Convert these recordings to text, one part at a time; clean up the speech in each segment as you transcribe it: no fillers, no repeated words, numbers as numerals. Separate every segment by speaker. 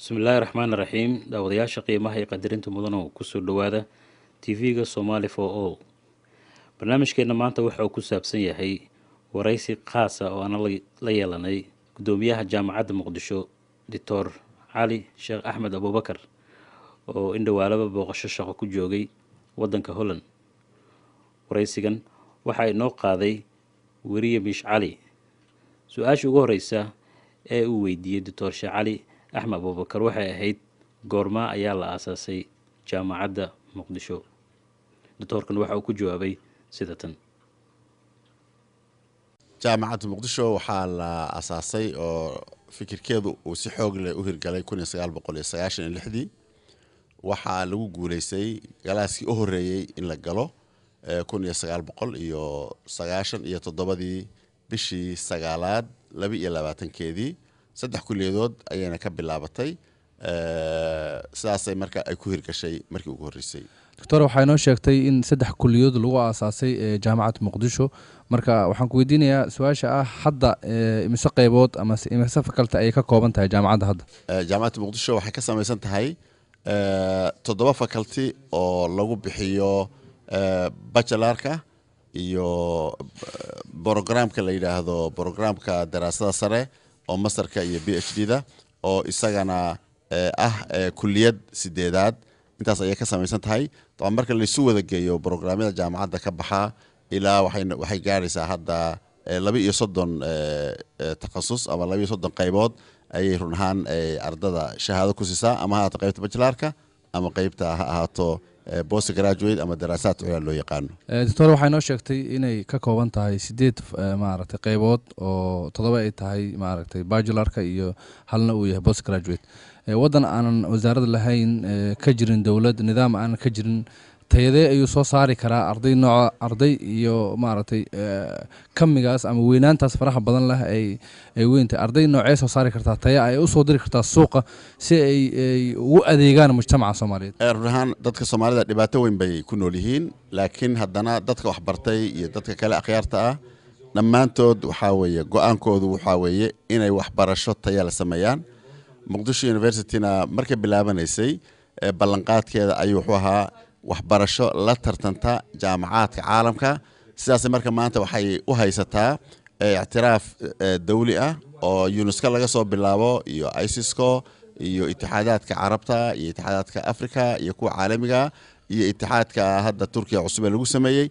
Speaker 1: بسم الله الرحمن الرحيم daawadayaasha qiimaha iyo qadarinta mudan oo ku soo dhawaada TV-ga Somali for All. Barnaamijkeena maanta waxa uu ku saabsan yahay waraysi khaas ah oo aan la yeelanay gudoomiyaha jaamacadda Muqdisho Dr. Cali Sheekh Axmed Abubakar oo indhawaalaba booqasho shaqo ku joogay wadanka Holland. Waraysigan waxa ay noo qaaday wariye Mish Cali. Su'aasha ugu horeysa ee uu weydiiyay Dr. Cali Axmed Abubakar waxay ahayd goorma ayaa la aasaasay jaamacadda Muqdisho. Doctorkan waxa uu ku jawaabay sida tan.
Speaker 2: jaamacadda Muqdisho waxaa la aasaasay oo fikirkeedu uu si xoog leh u hirgalay 1996 waxaa lagu guuleysay galaaskii u horeeyay in la galo 1997 bishii sagaalaad 22keedii saddex kulliyadood ayayna ka bilaabatay sidaasay marka ay ku hirgashay markii ugu horeysay.
Speaker 3: Doctor waxay noo sheegtay in saddex kulliyadood lagu aasaasay jaamacadda Muqdisho marka waxaan ku weydiinayaa su'aasha ah hadda imise qaybood ama imise faculty ay ka kooban tahay jaamacadda hadda.
Speaker 2: jaamacadda Muqdisho waxay ka samaysan tahay 7 faculty oo lagu bixiyo bachelorka iyo programka la yiraahdo programka daraasada sare oo masterka iyo PhD-da oo isagana kulliyad sideedaad intaas ayay ka samaysan tahay. Taa marka la isu wada geeyo programada jaamacadda ka baxa ilaa waxay gaaraysaa hadda 32 takhasus ama 32 qaybood ayay run ahaan ardada shahaado ku siisaa ama ha qaybta bachelorka ama qaybta ha ahaato post graduate ama daraasaad cusub loo yaqaan.
Speaker 3: Doctor waxay noo sheegtay inay ka kooban tahay 8 maaragtay qaybood oo 7 ay tahay maaragtay bachelorka iyo halna uu yahay post graduate. Wadan aanan wasaaradda lahayn ka jirin dawlad nidaam aan ka jirin tayade ayuu soo saari karaa arday iyo maaragtay kamigaas ama weynaantaas faraha badan leh ay weynta arday noocee soo saari kartaa taya ay u soo diri kartaa suuqa si ay ugu adeegaan mujtamaca Soomaaliyeed.
Speaker 2: Ruuxan dadka Soomaalida dhibaato weyn bay ku nool yihiin laakiin haddana dadka wax bartay iyo dadka kale akhyaarta ah dhammaantood waxa weeye go'aankoodu waxa weeye inay wax barasho taya la sameeyaan. Muqdisho University-na markay bilaabanaysay ballanqaadkeeda ayuu wuxuu ahaa waxbarasho la tartanta jaamacadka caalamka sidaas marka maanta waxay u haysataa i'tiraaf dawli ah oo UNESCO laga soo bilaabo iyo ISISCO iyo itixaadaadka Carabta iyo itixaadaadka Afrika iyo kuwa caalamiga iyo itixaadka hadda Turkiga cusub ee lagu sameeyay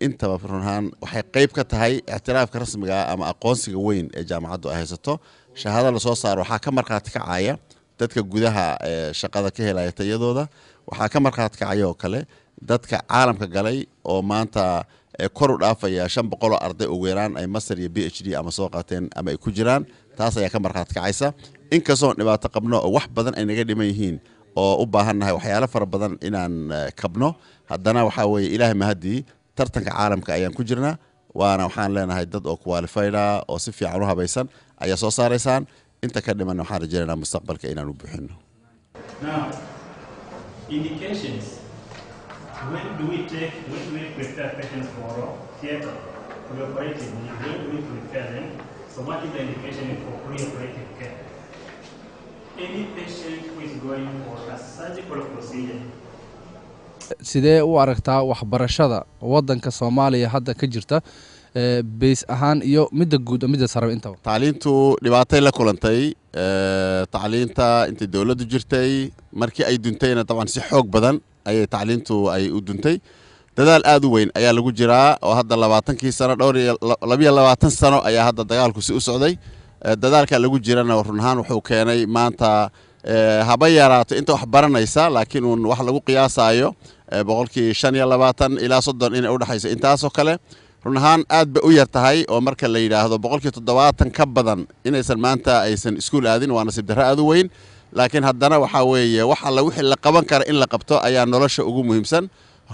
Speaker 2: intaba runhaan waxay qayb ka tahay i'tiraafka rasmiga ama aqoonsiga weyn ee jaamacaddu ay haysato. Shahaado la soo saaro waxaa ka markhaati kacaya dadka gudaha shaqada ka helaya tayadooda waxaa ka markhaati kacaya oo kale dadka caalamka galay oo maanta kor u dhaafaya 500 arday ugu yaraan ay master iyo PhD ama soo qaateen ama ay ku jiraan taas ayaa ka markhaati kacaysa. Inkastoo dhibaato qabno oo wax badan ay naga dhiman yihiin oo u baahannahay waxyaalo fara badan inaan kabno haddana waxa weeye ilaahay mahadii tartanka caalamka ayaan ku jirnaa waana waxaan leenahay dad oo qualified ah oo si fiican u habaysan ayaa soo saaraysaan inta ka dhiman waxaan rajaynaynaa mustaqbalka inaan u buuxino.
Speaker 4: Now, indications. When do we prepare patients for theater, preoperative? When do we prepare them? So what is the indication for preoperative care? Any patient who is going for a surgical procedure.
Speaker 3: Sidee u aragtaa waxbarashada wadanka Soomaaliya hadda ka jirta base ahaan iyo midda guud midda sare intaba.
Speaker 2: Tacliintu dhibaatay la kulantay tacliinta intii dawladdu jirtay markii ay duntayna taban si xoog badan ayay tacliintu ay u duntay. Dadaal aad u weyn ayaa lagu jiraa oo hadda 20 sano dhowr iyo 22 sano ayaa hadda dagaalku si u socday. Dadaalka lagu jirana run ahaan wuxuu keenay maanta haba yaraato inta wax baranaysa laakiin wax lagu qiyaasayo boqolkii 25 ilaa 30 in u dhaxaysa intaas oo kale run ahaan aad ba u yar tahay oo marka la yiraahdo boqolkii 70 ka badan inaysan maanta aysan iskuul aadin waa nasiib darro aad u weyn laakiin haddana waxa weeye wax alla wixii la qaban kara in la qabto ayaa nolosha ugu muhiimsan.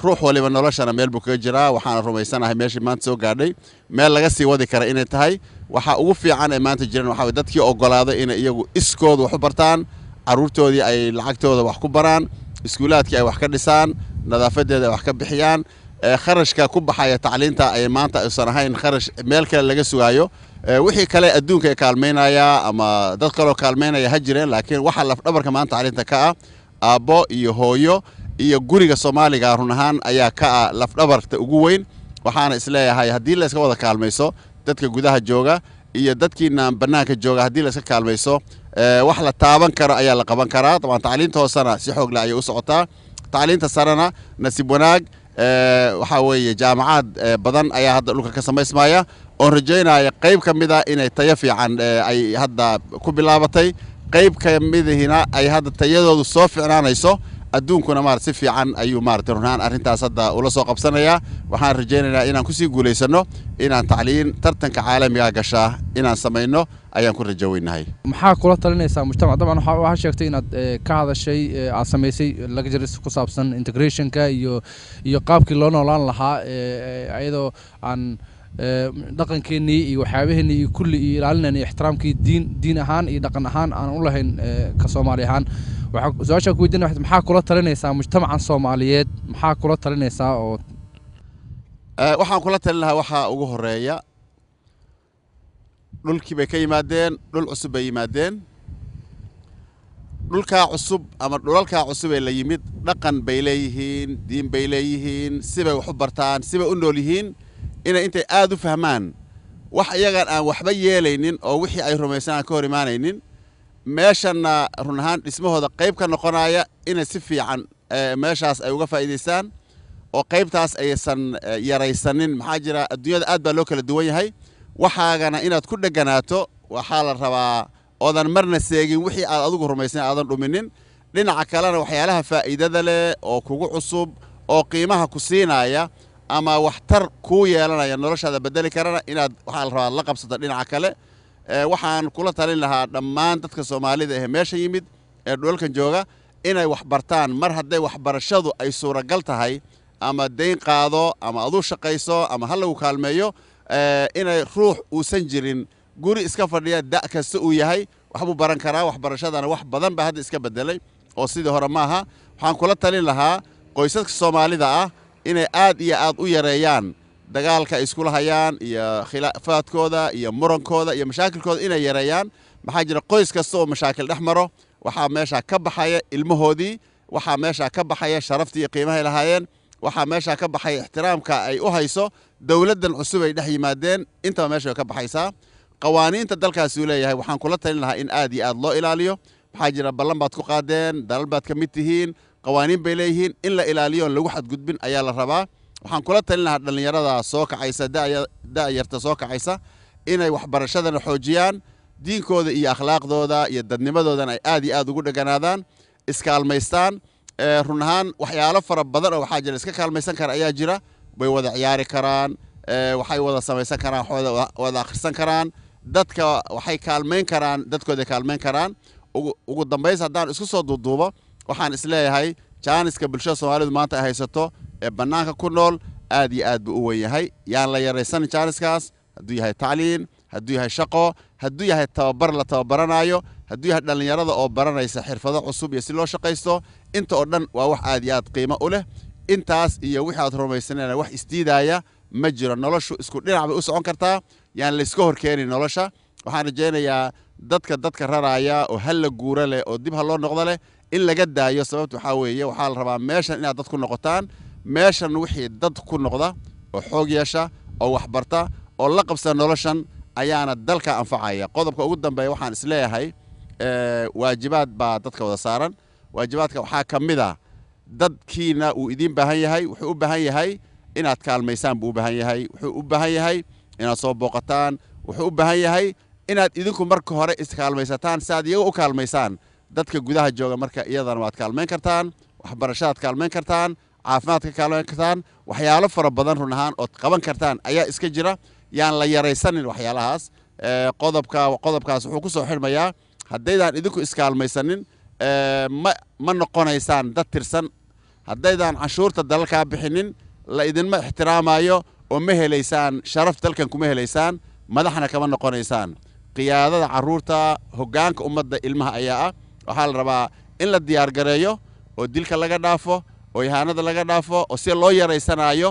Speaker 2: Ruux waliba noloshana meel buu kaga jiraa waxaan rumaysanahay meeshii maanta soo gaadhay meel laga sii wadi kara inay tahay waxa ugu fiican ee maanta jiraan waxa dadkii ogolaaday in iyagu iskood wax u bartaan caruurtoodii ay lacagtooda wax ku baraan iskuulaadkii ay wax ka dhisaan nadaafadeeda wax ka bixiyaan kharashka ku baxaya tacliinta ay maanta aysan ahayn kharash meel kale laga sugaayo wixii kale adduunka ay kaalmeynaya ama dad kaloo kaalmeynaya ha jireen laakiin waxa laf dhabarka maanta tacliinta ka ah aabbo iyo hooyo iyo guriga Soomaaliga run ahaan ayaa ka ah laf dhabarta ugu weyn waxaana isleeyahay haddii la iska wada kaalmayso dadka gudaha jooga iyo dadkiina banaanka jooga haddii la iska kaalmayso wax la taaban karo ayaa la qaban karaa طبعا tacliinta hoosana si xoog leh ayay u socotaa tacliinta sarana nasiib wanaag waxa weeye jaamacad badan ayaa hadda dhulka ka samaysmaya oo rajaynaya qayb kamid ah inay tayo fiican ay hadda ku bilaabatay qayb kamidahina ay hadda tayadoodu soo fiicnaanayso adduunkuna maar si fiican ayuu maartay runaan arintaas hadda ula soo qabsanaya waxaan rajaynaynaa inaan ku sii guuleysano inaan tacliin tartanka caalamiga gashaa inaan sameeyno ayaan ku rajaweynahay
Speaker 3: maxaa kula talinaysaa mujtamac dabcan waxa sheegtay inaad ka hadashay aad sameysay lectures ku saabsan integrationka iyo qaabkii loo noolaan lahaa ayadoo aan dhaqankeennii iyo waxyaabaheennii iyo kulli iyo ilaalinayna ixtiraamkii diin ahaan iyo dhaqan ahaan aan u lahayn ka Soomaali ahaan waxa su'aasha ku weydiinay maxaa kula talinaysaa mujtamacan Soomaaliyeed maxaa kula talinaysaa oo
Speaker 2: waxaan kula talin lahaa waxa ugu horeeya dhulkii bay ka yimaadeen dhul cusub bay yimaadeen dhulka cusub ama dhulalka cusub ee la yimid dhaqan bay leeyihiin diin bay leeyihiin sibay wax u bartaan sibay u nool yihiin inay intay aad u fahmaan wax iyagan aan waxba yeelaynin oo wixii ay rumaysanaan ka hor imaanaynin meeshana run ahaan dhismahooda qayb ka noqonaya inay si fiican meeshaas ay uga faa'iideystaan oo qaybtaas aysan yaraysanin maxaa jira adduunyada aad baa loo kala duwan yahay waxaagana inaad ku dhaganaato waxaa la rabaa oodan marna seegin wixii aad adigu rumaysan aadan dhuminin dhinaca kalena waxyaalaha faa'iidada leh oo kugu cusub oo qiimaha ku siinaya ama waxtar ku yeelanaya noloshaada bedeli karana inaad waxa la rabaa la qabsato dhinaca kale waxaan kula talin lahaa dhammaan dadka Soomaalida ee meesha yimid ee dhulalkan jooga inay wax bartaan mar hadday waxbarashadu ay suuragal tahay ama deyn qaado ama adu shaqayso ama hal lagu kaalmeeyo inay ruux uusan jirin guri iska fadhiya da kasta uu yahay waxbuu baran karaa waxbarashadana wax badan baa hadda iska bedelay oo sidii hore maaha waxaan kula talin lahaa qoysaska Soomaalida ah inay aad iyo aad u yareeyaan dagaalka ay isku lahayaan iyo khilaafaadkooda iyo murankooda iyo mashaakilkooda inay yareeyaan maxaa jira qoys kasta oo mashaakil dhex maro waxaa meesha ka baxaya ilmahoodii waxaa meesha ka baxaya sharaftii iyo qiimaha ay lahaayeen waxaa meesha ka baxaya ixtiraamka ay u hayso dawladdan cusub ay dhex yimaadeen intaba meesha ka baxaysaa qawaaniinta dalkaasi uu leeyahay waxaan kula talin lahaa in aad iyo aad loo ilaaliyo maxaa jira ballan baad ku qaadeen dalal baad ka mid tihiin qawaaniin bay leeyihiin in la ilaaliyo lagu xadgudbin ayaa la rabaa waxaan kula talin lahaa dhalinyarada soo kacaysa da'yarta soo kacaysa inay waxbarashadana xoojiyaan diinkooda iyo akhlaaqdooda iyo dadnimadoodana ay aad iyo aad ugu dhaganaadaan iskaalmaystaan run ahaan waxyaalo fara badan oo waxaa jira iska kaalmaysan kara ayaa jira way wada ciyaari karaan waxay wada samaysan karaan wada akhrisan karaan dadka waxay kaalmeyn karaan dadkooda kaalmeyn karaan ugu dambays haddaan isku soo duuduubo waxaan isleeyahay jaaniska bulshada Soomaalidu maanta ay haysato ee banaanka ku nool aad iyo aad buu u weyn yahay yaan la yaraysan jaaniskaas hadduu yahay tacliin hadduu yahay shaqo hadduu yahay tababar la tababaranayo hadduu yahay dhalinyarada oo baranaysa xirfado cusub iyo si loo shaqaysto inta oo dhan waa wax aad iyo aad qiimo u leh intaas iyo wixii aad rumaysanayna wax isdiidaya ma jiro noloshu isku dhinac bay u socon kartaa yaan la iska horkeenin nolosha waxaan rajaynayaa dadka raraya oo hal la guura leh oo dib ha loo noqdo leh in laga daayo sababtu waxa weeye waxaa la rabaa meeshan inaad dad ku noqotaan meeshan wixii dad ku noqda oo xoog yeesha oo wax barta oo la qabsa noloshan ayaana dalka anfacaya qodobka ugu dambeeya waxaan isleeyahay waajibaad baa dadka wada saaran waajibaadka waxaa ka mid ah dadkiina uu idin baahan yahay wuxuu u baahan yahay inaad kaalmaysaan buu u baahan yahay wuxuu u baahan yahay inaad soo booqataan wuxuu u baahan yahay inaad idinku marka hore iskaalmaysataan si aad iyaga u kaalmaysaan dadka gudaha jooga marka iyadana waad kaalmayn kartaan waxbarashadaad kaalmayn kartaan caafimaadka kaalmayn kartaan waxyaalo fara badan run ahaan ood qaban kartaan ayaa iska jira yaan la yaraysanin waxyaalahaas qodobkaas wuxuu ku soo xidhmayaa haddaydaan idinku iskaalmaysanin ma noqonaysaan dad tirsan haddaydaan canshuurta dalalkaa bixinin la idinma ixtiraamayo oo ma helaysaan sharaf dalkan kuma helaysaan madaxna kama noqonaysaan qiyaadada carruurta hoggaanka ummadda ilmaha ayaa ah waxaa la rabaa in la diyaargareeyo oo dilka laga dhaafo oo yahaanada laga dhaafo oo si loo yaraysanaayo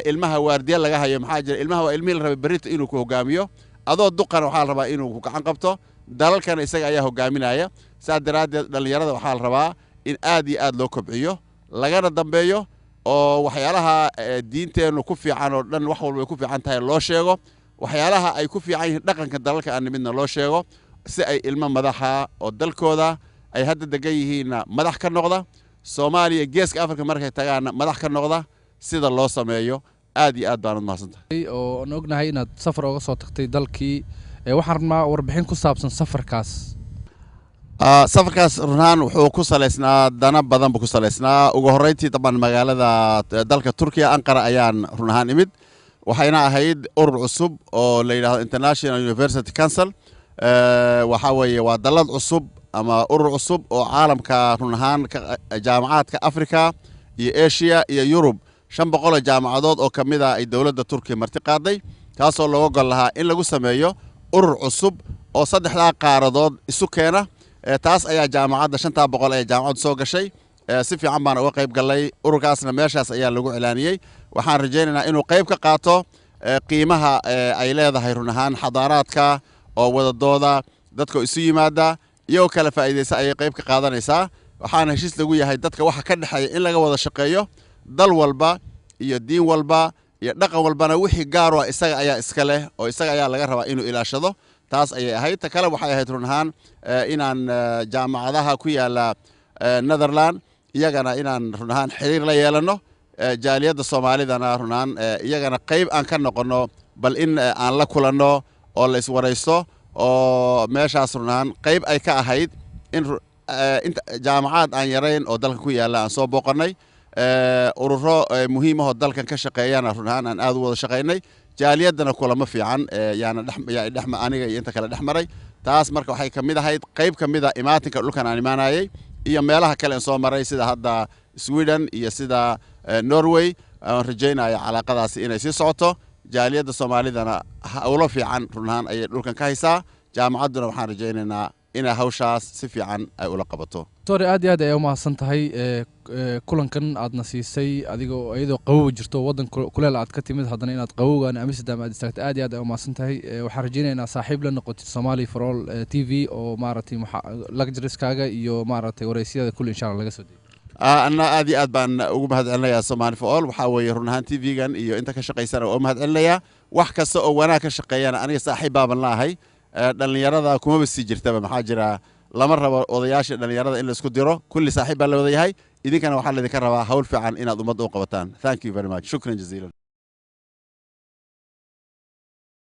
Speaker 2: ilmaha waardiya laga hayo maxaa jira ilmaha waa ilmihii la rabay berrita inuu ku hoggaamiyo adoo duqan waxaa la rabaa inuu ku gacan qabto dalalkana isaga ayaa hogaaminaya saa daraaddeed dhallinyarada waxaa la rabaa in aad iyo aad loo kobciyo lagana dambeeyo oo waxyaalaha diinteennu ku fiican oo dhan wax walba ay ku fiican tahay loo sheego waxyaalaha ay ku fiican yihiin dhaqanka dalalka aan nimidna loo sheego si ay ilmo madaxa oo dalkooda ay hadda degan yihiinna madax ka noqda Soomaaliya geeska Afrika markay tagaana madax ka noqda sida loo sameeyo aad iyo aad baan u mahadsantahay
Speaker 3: oo aan ognahay inaad safar uga soo tagtay dalkii waxaan rabnaa warbixin ku saabsan safarkaas
Speaker 2: safarkaas runaan wuxuu ku saleysnaa dana badan buu ku saleysnaa ugu horreyntii taban magaalada dalka Turkiya Ankara ayaan run ahaan imid waxayna ahayd urur cusub oo la yiraahdo International University Council waxa weeye waa dalad cusub ama urur cusub oo caalamka run ahaan jaamacadka Afrika iyo Asia iyo Europe 500 jaamacadood oo kamid ah ay dawladda Turkiya marti qaaday kaasoo looga gol lahaa in lagu sameeyo urur cusub oo saddexda qaaradood isu keena taas ayaa jaamacadda 500 ee jaamacad soo gashay si fiican baan uga qayb galay ururkaasna meeshaas ayaa lagu cilaaniyay waxaan rajaynaynaa inuu qayb ka qaato qiimaha ay leedahay run ahaan xadaaraadka oo wadadooda dadka isu yimaada iyo kala faa'iideysa ay qayb ka qaadanaysaa waxaan heshiis lagu yahay dadka waxa ka dhaxeeya in laga wada shaqeeyo dal walba iyo diin walba iyo dhaqan walbana wixii gaar ah isaga ayaa iska leh oo isaga ayaa laga rabaa inuu ilaashado taas ayay ahayd ta kale waxay ahayd run ahaan inaan jaamacadaha ku yaala Netherlands iyagana inaan run ahaan xiriir la yeelano jaaliyadda Soomaalidana run ahaan iyagana qayb aan ka noqono bal in aan la kulanno oo la iswaraysto oo meeshaas run ahaan qayb ay ka ahayd in jaamacad aan yarayn oo dalka ku yaala aan soo booqanay ururo muhiim ah oo dalkan ka shaqeeyana run ahaan aan aad u wada shaqeynay jaaliyadana kulamo fiican yaana dhaxma aniga iyo inta kale dhaxmaray taas marka waxay kamid ahayd qayb kamid ah imaatinka dhulkan aan imaanayay iyo meelaha kale aan soo maray sida hadda Sweden iyo sida Norway aan rajaynaya calaaqadaasi inay sii socoto jaaliyadda Soomaalidana hawlo fiican run ahaan ay dhulkan ka haysaa jaamacadduna waxaan rajaynaynaa inay hawshaas si fiican ay ula qabato
Speaker 3: Tori aad iyo aad ay u mahadsan tahay kulankan aadna siisay iyadoo qabow jirto wadan kuleel aad ka timid haddana inaad qabowgan Amsterdam aad istaagtay aad iyo aad ay u mahadsan tahay waxaan rajaynaynaa saaxiib la noqotid Somali for All TV oo maaragtay lectureskaga iyo maaragtay wareysiyada kulli insha Allah laga soo deeyo
Speaker 2: أنا أدي أدبان وجمهد عليا سومالي فؤول وحاول يرونها تي فيجن إيو أنت كشقي سنة وجمهد عليا وحكس وأنا كشقي أنا صاحب باب الله هاي لأن يرى كم بسيجر تبع محاجرة لمرة وضياش لأن يرى إلا سكديرو كل صاحب الله وضيهاي إذا كان وحال ذكرها حول فعل إن أضمد وقبتان. Thank you very much. شكرا جزيلا.